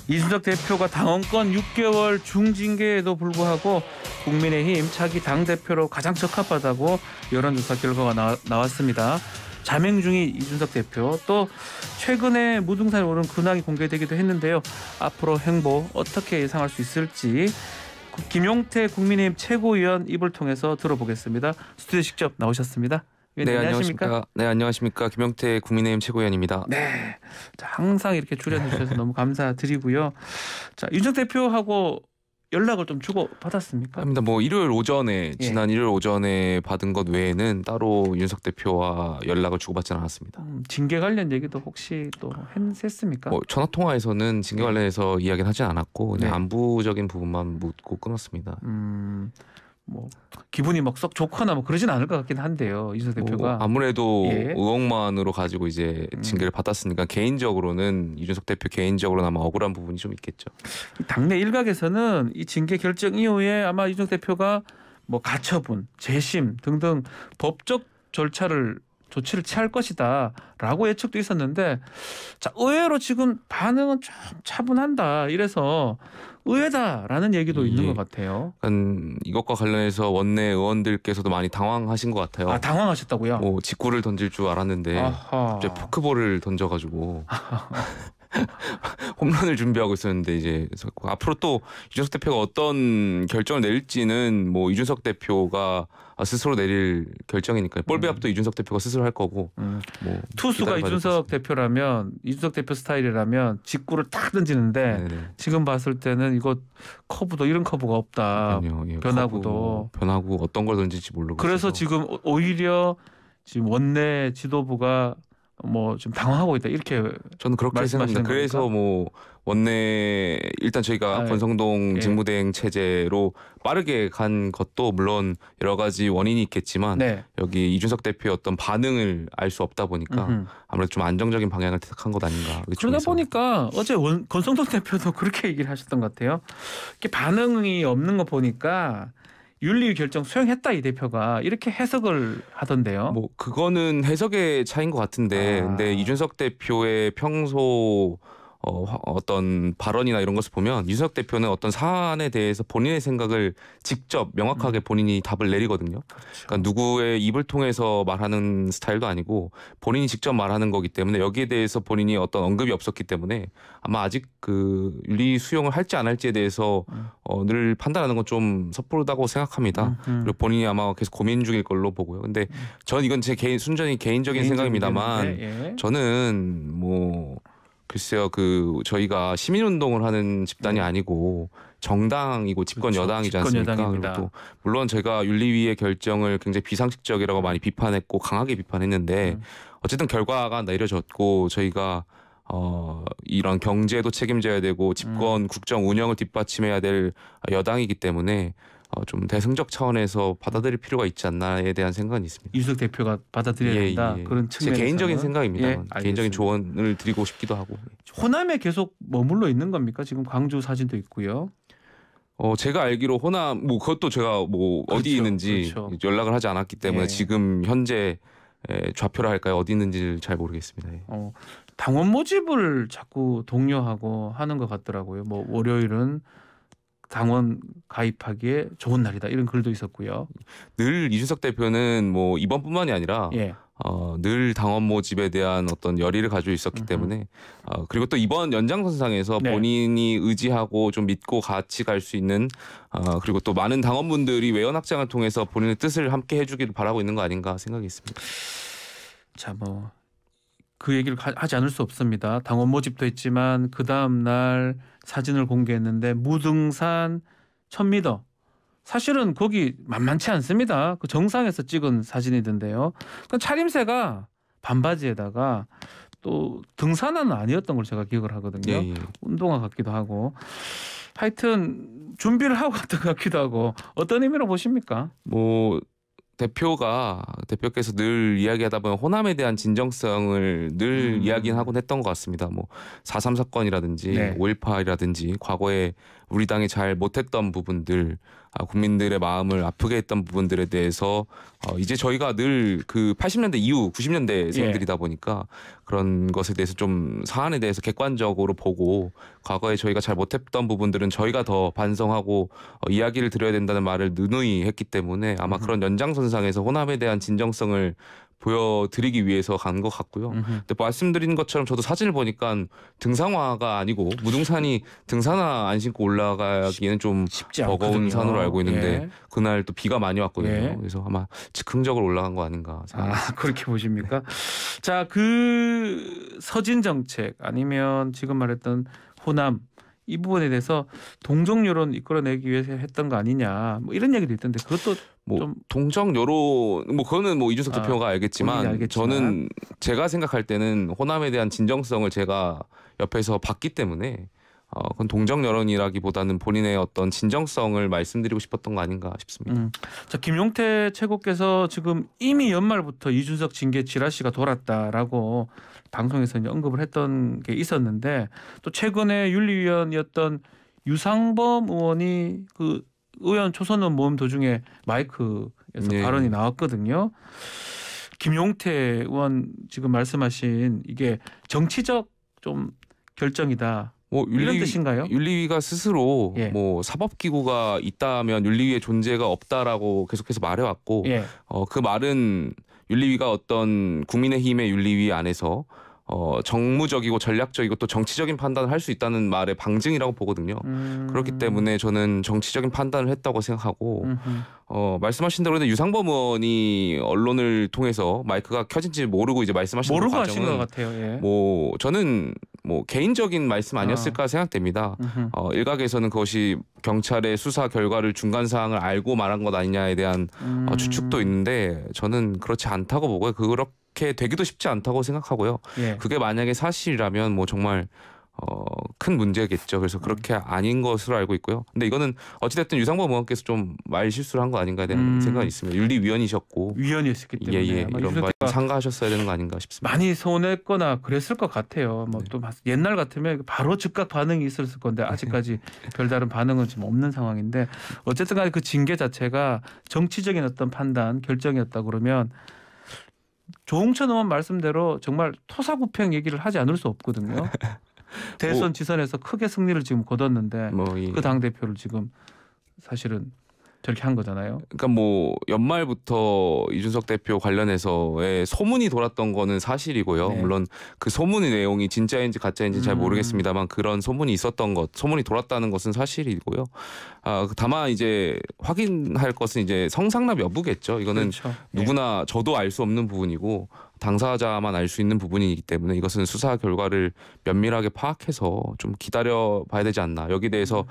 이준석 대표가 당원권 6개월 중징계에도 불구하고 국민의힘 차기 당대표로 가장 적합하다고 여론조사 결과가 나왔습니다. 자명 중인 이준석 대표, 또 최근에 무등산에 오른 근황이 공개되기도 했는데요. 앞으로 행보 어떻게 예상할 수 있을지 김용태 국민의힘 최고위원 입을 통해서 들어보겠습니다. 스튜디오 직접 나오셨습니다. 네, 안녕하십니까? 네, 안녕하십니까? 김용태 국민의힘 최고위원입니다. 네, 자, 항상 이렇게 출연해 주셔서 너무 감사드리고요. 자, 이준석 대표하고 연락을 좀 주고 받았습니까? 합니다. 뭐 일요일 오전에 지난 일요일 오전에 받은 것 외에는 따로 윤석 대표와 연락을 주고받지는 않았습니다. 징계 관련 얘기도 혹시 또 했습니까? 뭐 전화 통화에서는 징계 관련해서 이야기는 하진 않았고 그냥 네. 안부적인 부분만 묻고 끊었습니다. 뭐 기분이 막 썩 좋거나 뭐 그러진 않을 것 같긴 한데요, 이준석 대표가. 아무래도 의혹만으로 가지고 이제 징계를 받았으니까 개인적으로는 이준석 대표 개인적으로는 아마 억울한 부분이 좀 있겠죠. 당내 일각에서는 이 징계 결정 이후에 아마 이준석 대표가 뭐 가처분, 재심 등등 법적 조치를 취할 것이다라고 예측도 있었는데, 자, 의외로 지금 반응은 좀 차분한다. 이래서 의외다라는 얘기도 있는 것 같아요. 이것과 관련해서 원내 의원들께서도 많이 당황하신 것 같아요. 아, 당황하셨다고요? 뭐 직구를 던질 줄 알았는데 갑자기 포크볼을 던져가지고 홈런을 준비하고 있었는데 이제 앞으로 또 이준석 대표가 어떤 결정을 내릴지는 뭐 이준석 대표가 스스로 내릴 결정이니까요. 볼 배합도 이준석 대표가 스스로 할 거고. 뭐 투수가 이준석 대표라면, 이준석 대표 스타일이라면 직구를 딱 던지는데 네네. 지금 봤을 때는 이거 커브도 이런 커브가 없다. 예, 변화구도. 변화구 어떤 걸 던질지 모르고. 그래서 지금 오히려 지금 원내 지도부가 뭐 좀 당황하고 있다, 이렇게 저는 그렇게 생각합니다. 그래서 뭐 원내 일단 저희가 권성동 직무대행 체제로 빠르게 간 것도 물론 여러 가지 원인이 있겠지만 여기 이준석 대표의 어떤 반응을 알 수 없다 보니까 아무래도 좀 안정적인 방향을 택한 것 아닌가. 그러다 보니까 어제 권성동 대표도 그렇게 얘기를 하셨던 것 같아요. 이렇게 반응이 없는 거 보니까 윤리위 결정 수용했다, 이 대표가, 이렇게 해석을 하던데요. 뭐 그거는 해석의 차이인 것 같은데, 근데 이준석 대표의 평소 어떤 발언이나 이런 것을 보면 이준석 대표는 어떤 사안에 대해서 본인의 생각을 직접 명확하게 본인이 답을 내리거든요. 그렇죠. 그러니까 누구의 입을 통해서 말하는 스타일도 아니고 본인이 직접 말하는 거기 때문에 여기에 대해서 본인이 어떤 언급이 없었기 때문에 아마 아직 그 윤리 수용을 할지 안 할지에 대해서 늘 판단하는 건 좀 섣부르다고 생각합니다. 그리고 본인이 아마 계속 고민 중일 걸로 보고요. 근데 전 이건 제 순전히 개인적인 생각입니다만 저는 뭐 글쎄요, 저희가 시민운동을 하는 집단이 아니고 정당이고 집권 그렇죠. 여당이지 않습니까? 그리고 또 물론 제가 윤리위의 결정을 굉장히 비상식적이라고 많이 비판했고 강하게 비판했는데 어쨌든 결과가 내려졌고 저희가 이런 경제도 책임져야 되고 집권 국정 운영을 뒷받침해야 될 여당이기 때문에 좀 대승적 차원에서 받아들일 필요가 있지 않나에 대한 생각은 있습니다. 이준석 대표가 받아들여야 된다. 그런 측면에서. 제 개인적인 생각입니다. 알겠습니다. 개인적인 조언을 드리고 싶기도 하고. 호남에 계속 머물러 있는 겁니까? 지금 광주 사진도 있고요. 제가 알기로 호남 뭐 그것도 제가 뭐 어디 있는지 연락을 하지 않았기 때문에 지금 현재 좌표라 할까요? 어디 있는지를 잘 모르겠습니다. 당원 모집을 자꾸 독려하고 하는 것 같더라고요. 뭐 월요일은 당원 가입하기에 좋은 날이다, 이런 글도 있었고요. 늘 이준석 대표는 뭐 이번뿐만이 아니라 늘 당원 모집에 대한 어떤 열의를 가지고 있었기 때문에 그리고 또 이번 연장선상에서 본인이 의지하고 좀 믿고 같이 갈 수 있는 그리고 또 많은 당원분들이 외연 확장을 통해서 본인의 뜻을 함께 해주기를 바라고 있는 거 아닌가 생각이 있습니다. 자, 뭐 그 얘기를 하지 않을 수 없습니다. 당원 모집도 했지만 그 다음 날 사진을 공개했는데 무등산 1000m. 사실은 거기 만만치 않습니다. 그 정상에서 찍은 사진이던데요. 그 차림새가 반바지에다가 또 등산화는 아니었던 걸 제가 기억을 하거든요. 운동화 같기도 하고. 하여튼 준비를 하고 갔던 것 같기도 하고. 어떤 의미로 보십니까? 뭐 대표께서 늘 이야기하다 보면 호남에 대한 진정성을 늘 이야기는 하곤 했던 것 같습니다. 뭐 4.3 사건이라든지 5.18이라든지 과거에 우리 당이 잘 못했던 부분들 국민들의 마음을 아프게 했던 부분들에 대해서 이제 저희가 늘 그 80년대 이후 90년대생들이다 보니까 그런 것에 대해서 좀 사안에 대해서 객관적으로 보고 과거에 저희가 잘 못했던 부분들은 저희가 더 반성하고 이야기를 드려야 된다는 말을 누누이 했기 때문에 아마 그런 연장선상에서 호남에 대한 진정성을 보여드리기 위해서 간 것 같고요. 근데 말씀드린 것처럼 저도 사진을 보니까 등산화가 아니고 무등산이 등산화 안 신고 올라가기에는 좀 쉽지 버거운 않거든요. 산으로 알고 있는데 예. 그날 또 비가 많이 왔거든요. 예. 그래서 아마 즉흥적으로 올라간 거 아닌가 생각합니다. 그렇게 보십니까? 자, 그 서진 정책 아니면 지금 말했던 호남 이 부분에 대해서 동정 여론 이끌어내기 위해서 했던 거 아니냐 뭐 이런 얘기도 있던데 그것도 뭐 좀 동정 여론 뭐 그거는 뭐 이준석 대표가 본인이 알겠지만 알겠지만. 저는 제가 생각할 때는 호남에 대한 진정성을 제가 옆에서 봤기 때문에 그건 동정 여론이라기보다는 본인의 어떤 진정성을 말씀드리고 싶었던 거 아닌가 싶습니다. 자, 김용태 최고께서 지금 이미 연말부터 이준석 징계 지라시가 돌았다라고 방송에서 이제 언급을 했던 게 있었는데 또 최근에 윤리위원이었던 유상범 의원이 그 의원 초선의원 모임 도중에 마이크에서 네. 발언이 나왔거든요. 김용태 의원 지금 말씀하신 이게 정치적 좀 결정이다. 뭐 이런 뜻인가요? 윤리위가 스스로 예. 뭐 사법기구가 있다면 윤리위의 존재가 없다라고 계속해서 말해왔고 예. 그 말은 윤리위가 어떤 국민의힘의 윤리위 안에서 정무적이고 전략적이고 또 정치적인 판단을 할 수 있다는 말의 방증이라고 보거든요. 그렇기 때문에 저는 정치적인 판단을 했다고 생각하고 말씀하신 대로 유상범 의원이 언론을 통해서 마이크가 켜진지 모르고 이제 말씀하신 모르고 그 하신 과정은 것 같아요. 예. 뭐 저는 뭐 개인적인 말씀 아니었을까 생각됩니다. 일각에서는 그것이 경찰의 수사 결과를 중간 사항을 알고 말한 것 아니냐에 대한 추측도 있는데 저는 그렇지 않다고 보고요. 그렇게 되기도 쉽지 않다고 생각하고요. 예. 그게 만약에 사실이라면 뭐 정말 큰 문제겠죠. 그래서 그렇게 아닌 것으로 알고 있고요. 근데 이거는 어찌됐든 유상범 의원께서 좀 말 실수를 한 거 아닌가에 대한 생각이 있습니다. 윤리위원이셨고 위원이었기 때문에 예예 아마 이런 유승태가 말 상가하셨어야 되는 거 아닌가 싶습니다. 많이 서운했거나 그랬을 것 같아요. 뭐 네. 또 옛날 같으면 바로 즉각 반응이 있었을 건데 아직까지 별다른 반응은 지금 없는 상황인데 어쨌든 간에 그 징계 자체가 정치적인 어떤 판단 결정이었다 그러면 조홍천 의원 말씀대로 정말 토사구팽 얘기를 하지 않을 수 없거든요. 대선 지선에서 크게 승리를 지금 거뒀는데 그 당대표를 지금 사실은 저렇게 한 거잖아요. 그러니까 뭐 연말부터 이준석 대표 관련해서의 소문이 돌았던 거는 사실이고요. 네. 물론 그 소문의 내용이 진짜인지 가짜인지 잘 모르겠습니다만 그런 소문이 있었던 것, 소문이 돌았다는 것은 사실이고요. 다만 이제 확인할 것은 이제 성상납 여부겠죠. 이거는 그렇죠. 누구나 저도 알 수 없는 부분이고 당사자만 알 수 있는 부분이기 때문에 이것은 수사 결과를 면밀하게 파악해서 좀 기다려 봐야 되지 않나. 여기 대해서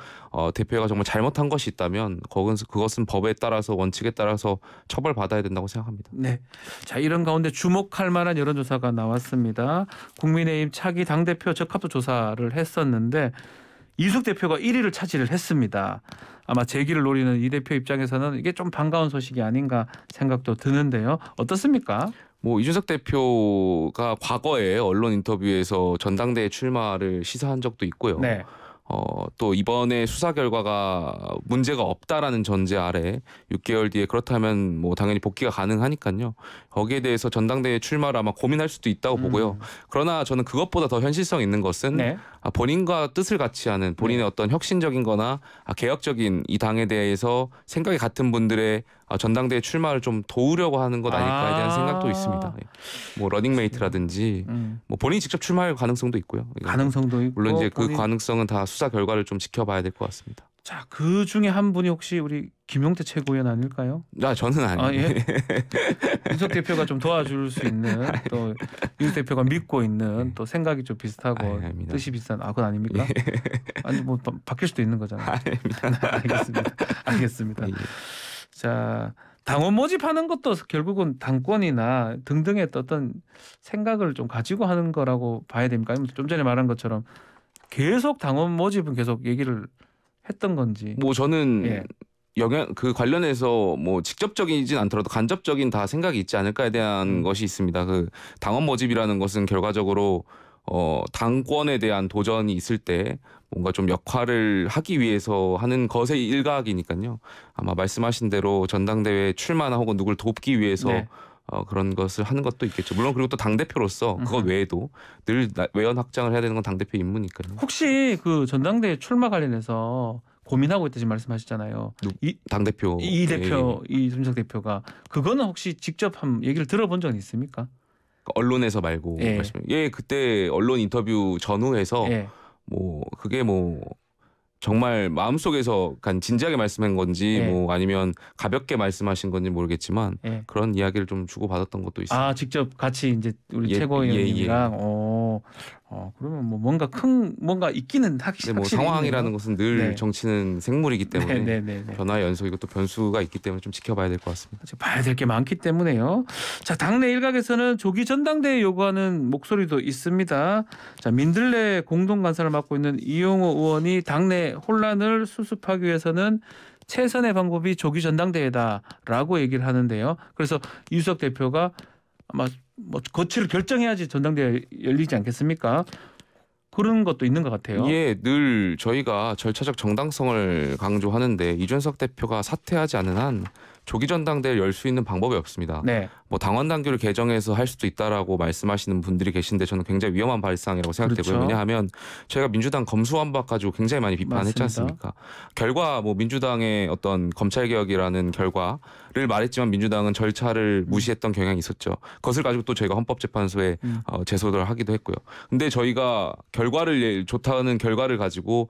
대표가 정말 잘못한 것이 있다면 그것은 법에 따라서 원칙에 따라서 처벌받아야 된다고 생각합니다. 네. 자, 이런 가운데 주목할 만한 여론조사가 나왔습니다. 국민의힘 차기 당대표 적합도 조사를 했었는데 이숙 대표가 1위를 차지를 했습니다. 아마 재기를 노리는 이 대표 입장에서는 이게 좀 반가운 소식이 아닌가 생각도 드는데요. 어떻습니까? 뭐 이준석 대표가 과거에 언론 인터뷰에서 전당대회 출마를 시사한 적도 있고요. 네. 또 이번에 수사 결과가 문제가 없다라는 전제 아래 6개월 뒤에 그렇다면 뭐 당연히 복귀가 가능하니까요. 거기에 대해서 전당대회 출마를 아마 고민할 수도 있다고 보고요. 그러나 저는 그것보다 더 현실성 있는 것은 네. 본인과 뜻을 같이 하는 본인의 어떤 혁신적인 거나 개혁적인 이 당에 대해서 생각이 같은 분들의 전당대회 출마를 좀 도우려고 하는 것 아닐까에 대한 생각도 있습니다. 뭐 러닝메이트라든지 뭐 본인이 직접 출마할 가능성도 있고요. 가능성도 있고 물론 이제 그 본인... 가능성은 다 수사 결과를 좀 지켜봐야 될 것 같습니다. 자, 그 중에 한 분이 혹시 우리 김용태 최고위원 아닐까요? 저는 아니에요. 예? 윤석 대표가 좀 도와줄 수 있는 또 윤 대표가 믿고 있는 또 생각이 좀 비슷하고 뜻이 비슷한 그건 아닙니까? 아니 뭐 바뀔 수도 있는 거잖아요. 알겠습니다. 자, 당원 모집하는 것도 결국은 당권이나 등등의 어떤 생각을 좀 가지고 하는 거라고 봐야 됩니까? 아니면 좀 전에 말한 것처럼 계속 당원 모집은 계속 얘기를 했던 건지. 뭐 저는 그 관련해서 뭐 직접적이진 않더라도 간접적인 다 생각이 있지 않을까에 대한 것이 있습니다. 그 당원 모집이라는 것은 결과적으로 당권에 대한 도전이 있을 때 뭔가 좀 역할을 하기 위해서 하는 것의 일각이니까요. 아마 말씀하신 대로 전당대회 출마나 혹은 누굴 돕기 위해서 네. 그런 것을 하는 것도 있겠죠. 물론 그리고 또 당대표로서 그것 외에도 늘 외연 확장을 해야 되는 건 당대표 임무니까요. 혹시 그 전당대회 출마 관련해서 고민하고 있다지 말씀하셨잖아요. 당대표. 이 대표, 예. 이준석 대표가 그거는 혹시 직접 한 얘기를 들어본 적은 있습니까? 언론에서 말고 예. 그때 언론 인터뷰 전후에서 예. 뭐 그게 뭐 정말 마음속에서 약간 진지하게 말씀한 건지 예. 뭐 아니면 가볍게 말씀하신 건지 모르겠지만 예. 그런 이야기를 좀 주고받았던 것도 있습니다. 아, 직접 같이 이제 우리 예, 최고위원님이랑 그러면 뭐 뭔가 있기는 근데 뭐 확실히 상황이라는 있네요. 것은 늘 네. 정치는 생물이기 때문에 네. 변화의 연속이고 또 변수가 있기 때문에 좀 지켜봐야 될 것 같습니다. 아직 봐야 될 게 많기 때문에요. 자, 당내 일각에서는 조기 전당대회 요구하는 목소리도 있습니다. 자, 민들레 공동 간사를 맡고 있는 이용호 의원이 당내 혼란을 수습하기 위해서는 최선의 방법이 조기 전당대회다라고 얘기를 하는데요. 그래서 이준석 대표가 아마 뭐 거취를 결정해야지 전당대회 열리지 않겠습니까? 그런 것도 있는 것 같아요. 예, 늘 저희가 절차적 정당성을 강조하는데 이준석 대표가 사퇴하지 않는 한 조기 전당대회를 열 수 있는 방법이 없습니다. 네. 뭐 당원 당규를 개정해서 할 수도 있다라고 말씀하시는 분들이 계신데 저는 굉장히 위험한 발상이라고 생각되고요. 그렇죠. 왜냐하면 저희가 민주당 검수완박 가지고 굉장히 많이 비판했지 맞습니다. 않습니까? 결과 뭐 민주당의 어떤 검찰 개혁이라는 결과를 말했지만 민주당은 절차를 무시했던 경향이 있었죠. 그것을 가지고 또 저희가 헌법재판소에 제소를 하기도 했고요. 근데 저희가 결과를 좋다는 결과를 가지고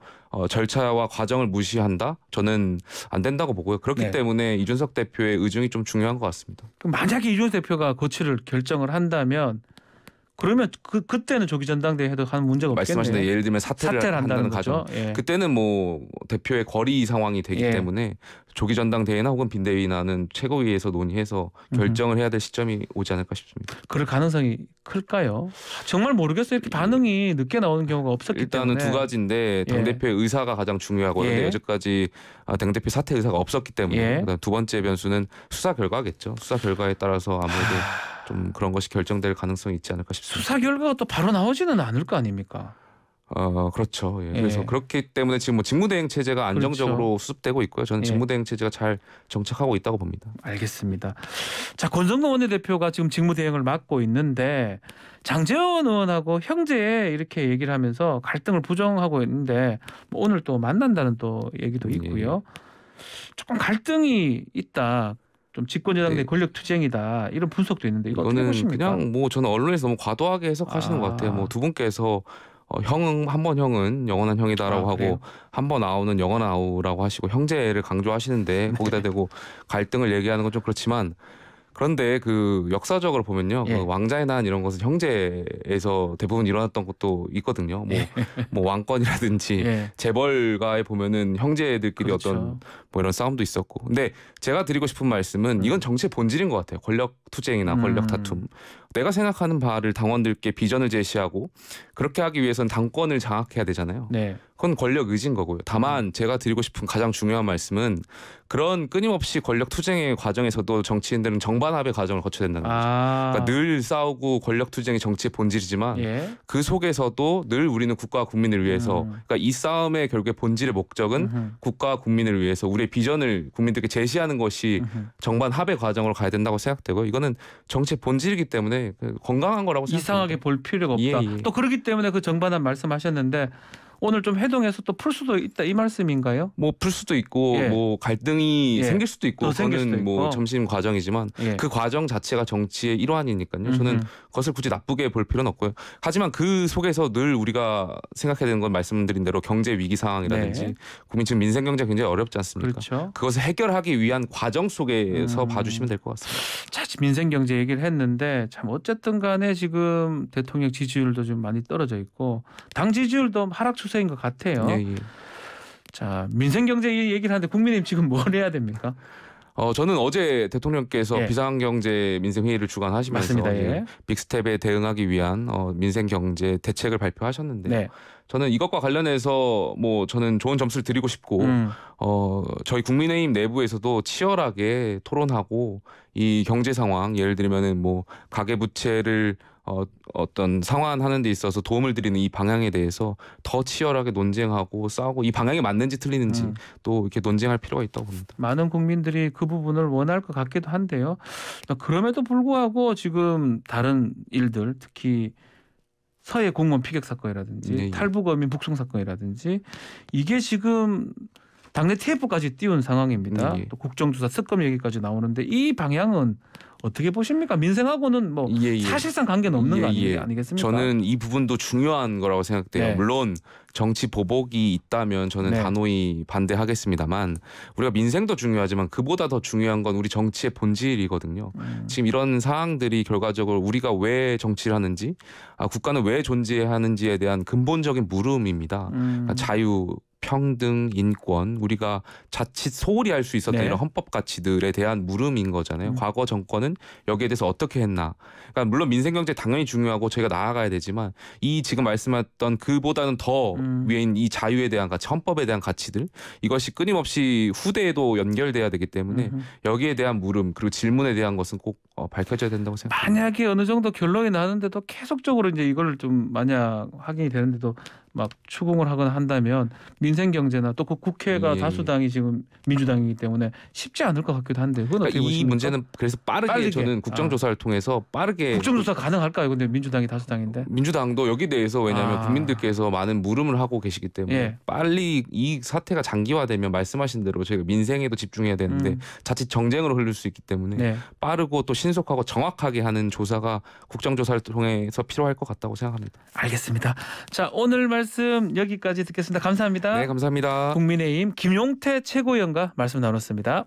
절차와 과정을 무시한다? 저는 안 된다고 보고요. 그렇기 네. 때문에 이준석 대표의 의중이 좀 중요한 것 같습니다. 그럼 만약에 이준석 대표가 거취를 결정을 한다면 그러면 그때는 조기 전당대회 해도 한 문제가 없겠네요. 말씀하신 대로 예를 들면 사퇴를 한다는 가정. 예. 그때는 뭐 대표의 거리 상황이 되기 예. 때문에 조기 전당대회나 혹은 빈대위나는 최고위에서 논의해서 결정을 해야 될 시점이 오지 않을까 싶습니다. 그럴 가능성이 클까요? 정말 모르겠어요. 이렇게 반응이 늦게 나오는 경우가 없었기 일단은 때문에. 두 가지인데 당대표의 의사가 가장 중요하고 예. 근데 여태까지 당대표 사퇴 의사가 없었기 때문에 예. 그다음 두 번째 변수는 수사 결과겠죠. 수사 결과에 따라서 아무래도 좀 그런 것이 결정될 가능성이 있지 않을까 싶습니다. 수사 결과가 또 바로 나오지는 않을 거 아닙니까? 그렇죠. 예. 예. 그래서 그렇기 때문에 지금 뭐 직무대행 체제가 안정적으로 그렇죠. 수습되고 있고요. 저는 예. 직무대행 체제가 잘 정착하고 있다고 봅니다. 알겠습니다. 자, 권성동 원내대표가 지금 직무대행을 맡고 있는데 장제원 의원하고 형제 이렇게 얘기를 하면서 갈등을 부정하고 있는데 뭐 오늘 또 만난다는 또 얘기도 있고요. 조금 갈등이 있다. 좀 집권여당의 네. 권력 투쟁이다. 이런 분석도 있는데 이거 어떻게 이거는 보십니까? 그냥 뭐 저는 언론에서 너무 과도하게 해석하시는 것 같아요. 뭐 두 분께서 한 번 형은 영원한 형이다라고 그래요? 하고 한 번 아우는 영원한 아우라고 하시고 형제를 강조하시는데 거기다 대고 갈등을 얘기하는 건 좀 그렇지만 그런데 그 역사적으로 보면요, 예. 그 왕자의 난 이런 것은 형제에서 대부분 일어났던 것도 있거든요. 뭐 왕권이라든지 예. 재벌가에 보면은 형제들끼리 그렇죠. 어떤 뭐 이런 싸움도 있었고. 근데 제가 드리고 싶은 말씀은 이건 정치의 본질인 것 같아요. 권력 투쟁이나 권력 다툼. 내가 생각하는 바를 당원들께 비전을 제시하고 그렇게 하기 위해서는 당권을 장악해야 되잖아요. 네. 그건 권력 의지인 거고요. 다만 제가 드리고 싶은 가장 중요한 말씀은 그런 끊임없이 권력 투쟁의 과정에서도 정치인들은 정반합의 과정을 거쳐야 된다는 거죠. 그러니까 늘 싸우고 권력 투쟁이 정치의 본질이지만 예. 그 속에서도 늘 우리는 국가와 국민을 위해서 그러니까 이 싸움의 결국에 본질의 목적은 국가와 국민을 위해서 우리의 비전을 국민들께 제시하는 것이 정반합의 과정으로 가야 된다고 생각되고요. 이거는 정치의 본질이기 때문에 건강한 거라고 생각합니다. 이상하게 볼 필요가 없다. 예. 또 그렇기 때문에 그 정반합 말씀하셨는데 오늘 좀 회동해서 또 풀 수도 있다 이 말씀인가요? 뭐 풀 수도 있고 예. 뭐 갈등이 예. 생길 수도 있고 또 생길 수도 그거는 뭐 있고. 점심 과정이지만 예. 그 과정 자체가 정치의 일환이니까요. 저는 그것을 굳이 나쁘게 볼 필요는 없고요. 하지만 그 속에서 늘 우리가 생각해야 되는 건 말씀드린 대로 경제 위기 상황이라든지 네. 국민 지금 민생 경제 굉장히 어렵지 않습니까? 그렇죠. 그것을 해결하기 위한 과정 속에서 봐주시면 될 것 같습니다. 자, 민생 경제 얘기를 했는데 참 어쨌든 간에 지금 대통령 지지율도 좀 많이 떨어져 있고 당 지지율도 하락 추세인 것 같아요. 예. 자, 민생 경제 얘기를 하는데 국민의힘 지금 뭘 해야 됩니까? 저는 어제 대통령께서 예. 비상경제 민생회의를 주관하시면서 맞습니다. 예. 빅스텝에 대응하기 위한 민생경제 대책을 발표하셨는데 네. 저는 이것과 관련해서 뭐 저는 좋은 점수를 드리고 싶고 저희 국민의힘 내부에서도 치열하게 토론하고 이 경제 상황 예를 들면은 뭐 가계 부채를 어떤 상환하는 데 있어서 도움을 드리는 이 방향에 대해서 더 치열하게 논쟁하고 싸우고 이 방향이 맞는지 틀리는지 또 이렇게 논쟁할 필요가 있다고 봅니다. 많은 국민들이 그 부분을 원할 것 같기도 한데요. 그럼에도 불구하고 지금 다른 일들 특히 서해 공무원 피격 사건이라든지 네, 예. 탈북어민 북송 사건이라든지 이게 지금 당내 TF까지 띄운 상황입니다. 예. 또 국정조사 특검 얘기까지 나오는데 이 방향은 어떻게 보십니까? 민생하고는 뭐 예. 사실상 관계는 없는 거 예. 아니겠습니까? 저는 이 부분도 중요한 거라고 생각돼요. 네. 물론 정치 보복이 있다면 저는 네. 단호히 반대하겠습니다만 우리가 민생도 중요하지만 그보다 더 중요한 건 우리 정치의 본질이거든요. 지금 이런 사항들이 결과적으로 우리가 왜 정치를 하는지 국가는 왜 존재하는지에 대한 근본적인 물음입니다. 그러니까 자유 평등, 인권, 우리가 자칫 소홀히 할 수 있었던 네. 이런 헌법 가치들에 대한 물음인 거잖아요. 과거 정권은 여기에 대해서 어떻게 했나. 그러니까 물론 민생경제 당연히 중요하고 저희가 나아가야 되지만 이 지금 말씀했던 그보다는 더 위에인 이 자유에 대한 가치, 헌법에 대한 가치들 이것이 끊임없이 후대에도 연결돼야 되기 때문에 여기에 대한 물음 그리고 질문에 대한 것은 꼭 밝혀져야 된다고 생각합니다. 만약에 어느 정도 결론이 나는데도 계속적으로 이제 이걸 좀 만약 확인이 되는데도 막 추궁을 하거나 한다면 민생 경제나 또 그 국회가 예. 다수당이 지금 민주당이기 때문에 쉽지 않을 것 같기도 한데 그건 그러니까 어떻게 이 보십니까? 문제는 그래서 빠르게 저는 국정조사를 통해서 빠르게 국정조사 가능할까요? 근데 민주당이 다수당인데. 민주당도 여기에 대해서 왜냐하면 국민들께서 많은 물음을 하고 계시기 때문에 예. 빨리 이 사태가 장기화되면 말씀하신 대로 저희가 민생에도 집중해야 되는데 자칫 정쟁으로 흐를 수 있기 때문에 네. 빠르고 또 신속하고 정확하게 하는 조사가 국정조사를 통해서 필요할 것 같다고 생각합니다. 알겠습니다. 자, 오늘 말씀 여기까지 듣겠습니다. 감사합니다. 네, 감사합니다. 국민의힘 김용태 최고위원과 말씀 나눴습니다.